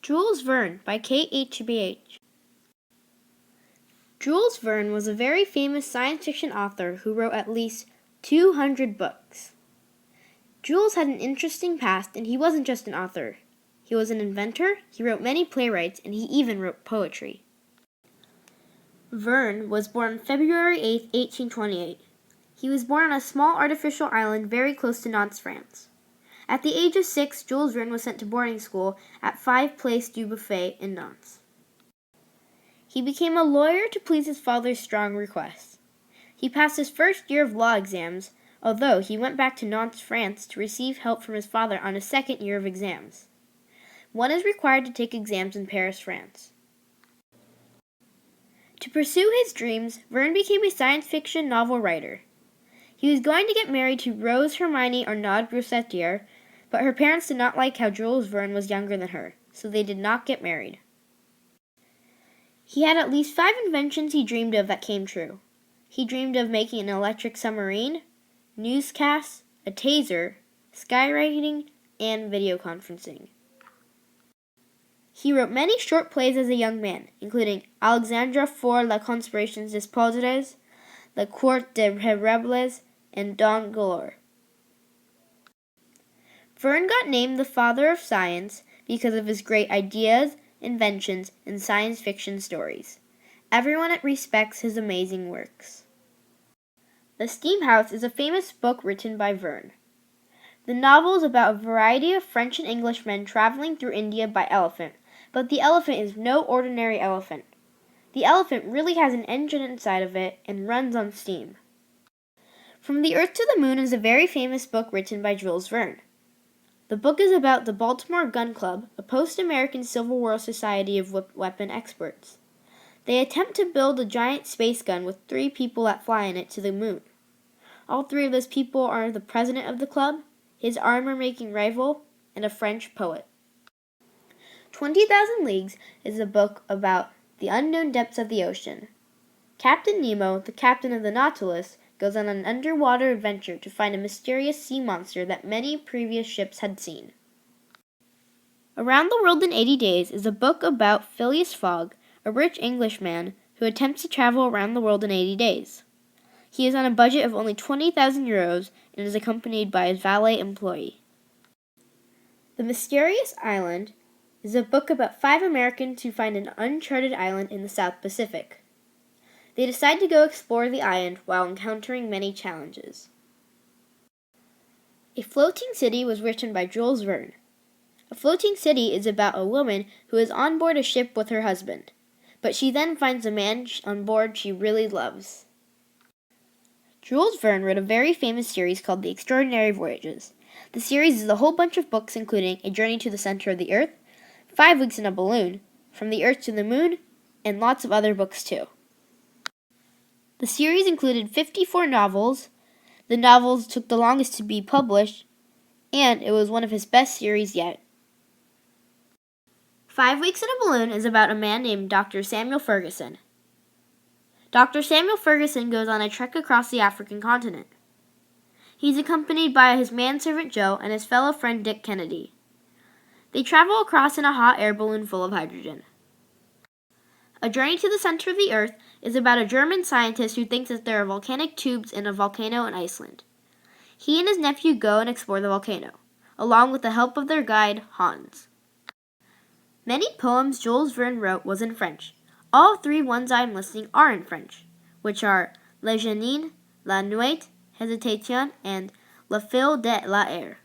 Jules Verne by Kate H.B.H. Jules Verne was a very famous science fiction author who wrote at least 200 books. Jules had an interesting past, and he wasn't just an author. He was an inventor, he wrote many playwrights, and he even wrote poetry. Verne was born February 8, 1828. He was born on a small artificial island very close to Nantes, France. At the age of 6, Jules Verne was sent to boarding school at 5 Place du Buffet in Nantes. He became a lawyer to please his father's strong requests. He passed his first year of law exams, although he went back to Nantes, France to receive help from his father on his second year of exams. One is required to take exams in Paris, France. To pursue his dreams, Verne became a science fiction novel writer. He was going to get married to Rose Hermione Arnaud Brocetier, but her parents did not like how Jules Verne was younger than her, so they did not get married. He had at least 5 inventions he dreamed of that came true. He dreamed of making an electric submarine, newscasts, a taser, skywriting, and video conferencing. He wrote many short plays as a young man, including Alexandre for la Conspiration des Poudres, La Cour des Rebelles, and Don Galore. Verne got named the father of science because of his great ideas, inventions, and science fiction stories. Everyone respects his amazing works. The Steam House is a famous book written by Verne. The novel is about a variety of French and English men traveling through India by elephant, but the elephant is no ordinary elephant. The elephant really has an engine inside of it and runs on steam. From the Earth to the Moon is a very famous book written by Jules Verne. The book is about the Baltimore Gun Club, a post-American Civil War society of weapon experts. They attempt to build a giant space gun with 3 people that fly in it to the moon. All 3 of those people are the president of the club, his armor-making rival, and a French poet. 20,000 Leagues is a book about the unknown depths of the ocean. Captain Nemo, the captain of the Nautilus, goes on an underwater adventure to find a mysterious sea monster that many previous ships had seen. Around the World in 80 Days is a book about Phileas Fogg, a rich Englishman who attempts to travel around the world in 80 days. He is on a budget of only 20,000 euros and is accompanied by his valet employee. The Mysterious Island is a book about 5 Americans who find an uncharted island in the South Pacific. They decide to go explore the island while encountering many challenges. A Floating City was written by Jules Verne. A floating city is about a woman who is on board a ship with her husband, but she then finds a man on board she really loves. Jules Verne wrote a very famous series called The Extraordinary Voyages. The series is a whole bunch of books including A Journey to the Center of the Earth, 5 Weeks in a Balloon, From the Earth to the Moon, and lots of other books too. The series included 54 novels. The novels took the longest to be published, and it was one of his best series yet. 5 Weeks in a Balloon is about a man named Dr. Samuel Ferguson. Dr. Samuel Ferguson goes on a trek across the African continent. He's accompanied by his manservant Joe and his fellow friend Dick Kennedy. They travel across in a hot air balloon full of hydrogen. A Journey to the Center of the Earth is about a German scientist who thinks that there are volcanic tubes in a volcano in Iceland. He and his nephew go and explore the volcano, along with the help of their guide, Hans. Many poems Jules Verne wrote was in French. All 3 ones I am listing are in French, which are Le Génie, La Nuit, Hésitation, and La Fille de l'air.